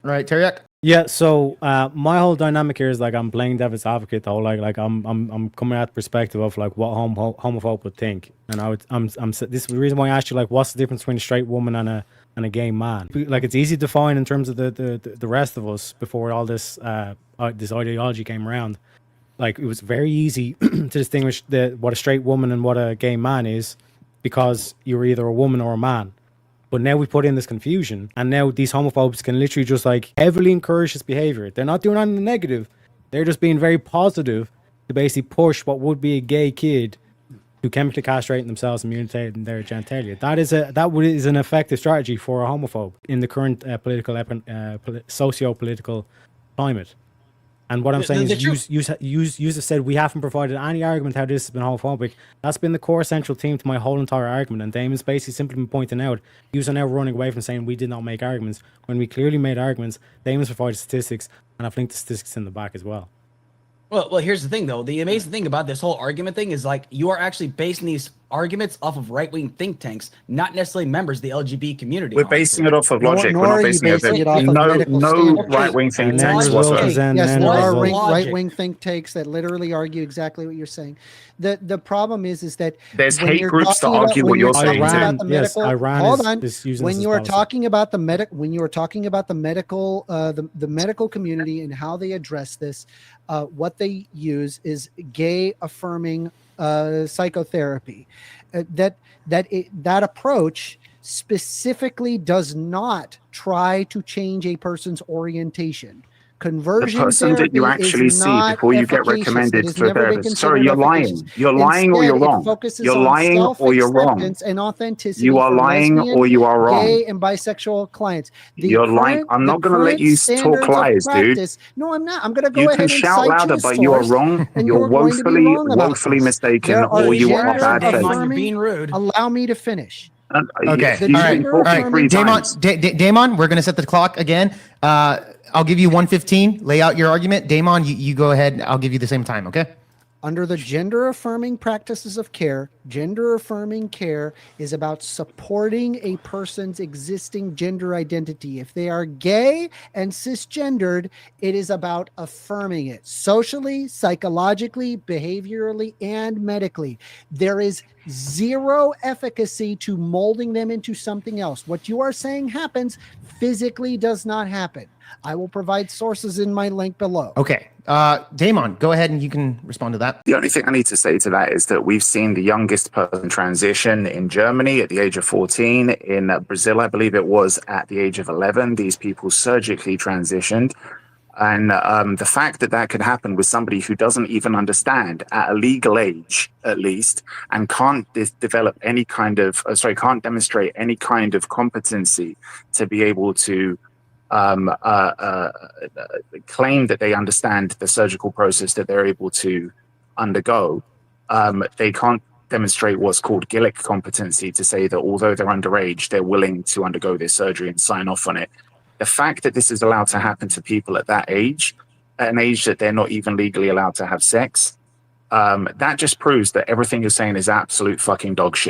Right, Teriak? Yeah, so my whole dynamic here is like I'm playing devil's advocate though. Like I'm coming at the perspective of like what homophobe would think, and this is the reason why I asked you like what's the difference between a straight woman and a gay man. Like it's easy to define in terms of the rest of us before all this this ideology came around. Like it was very easy to distinguish what a straight woman and what a gay man is, because you're either a woman or a man. But now we put in this confusion, and now these homophobes can literally just like heavily encourage this behavior. They're not doing anything negative. They're just being very positive to basically push what would be a gay kid to chemically castrating themselves and mutating their genitalia. That is an effective strategy for a homophobe in the current socio-political climate. And what I'm saying is, you have said we haven't provided any argument how this has been homophobic. That's been the core central theme to my whole entire argument. And Damon's basically simply been pointing out, you are now running away from saying we did not make arguments when we clearly made arguments. Damon's provided statistics, and I've linked the statistics in the back as well. Well, here's the thing, though. The amazing thing about this whole argument thing is, like, you are actually basing these arguments off of right-wing think tanks, not necessarily members of the LGBT community. We're basing it off of logic. We're not basing it off of no right-wing think tanks whatsoever. Yes, there are right-wing think tanks that literally argue exactly what you're saying. The problem is that there's hate groups that argue what you're saying. Hold on. When you are talking about the medical community and how they address this, what they use is gay affirming psychotherapy. That approach specifically does not try to change a person's orientation. Conversion the person that you actually see before you get recommended to a therapist. Sorry, you're lying. You're lying or you're wrong. You're lying or you're wrong. And authenticity. You are lying or you are wrong. Gay and bisexual clients. You're lying. I'm not going to let you talk lies, dude. No, I'm not. I'm going to go you ahead and can shout louder, but you are wrong. You're woefully mistaken, or you are a bad faith. You're being rude. Allow me to finish. Okay. All right. Damon, we're going to set the clock again. I'll give you 1:15. Lay out your argument. Damon, you go ahead. I'll give you the same time, okay? Under the gender-affirming practices of care, gender-affirming care is about supporting a person's existing gender identity. If they are gay and cisgendered, it is about affirming it socially, psychologically, behaviorally, and medically. There is zero efficacy to molding them into something else. What you are saying happens physically does not happen. I will provide sources in my link below. Okay. Damon, go ahead and you can respond to that. The only thing I need to say to that is that we've seen the youngest person transition in Germany at the age of 14. In Brazil, I believe it was at the age of 11. These people surgically transitioned. And the fact that that could happen with somebody who doesn't even understand at a legal age, at least, and can't develop any kind of, can't demonstrate any kind of competency to be able to claim that they understand the surgical process that they're able to undergo. They can't demonstrate what's called Gillick competency to say that although they're underage, they're willing to undergo this surgery and sign off on it. The fact that this is allowed to happen to people at that age, at an age that they're not even legally allowed to have sex, that just proves that everything you're saying is absolute fucking dog shit.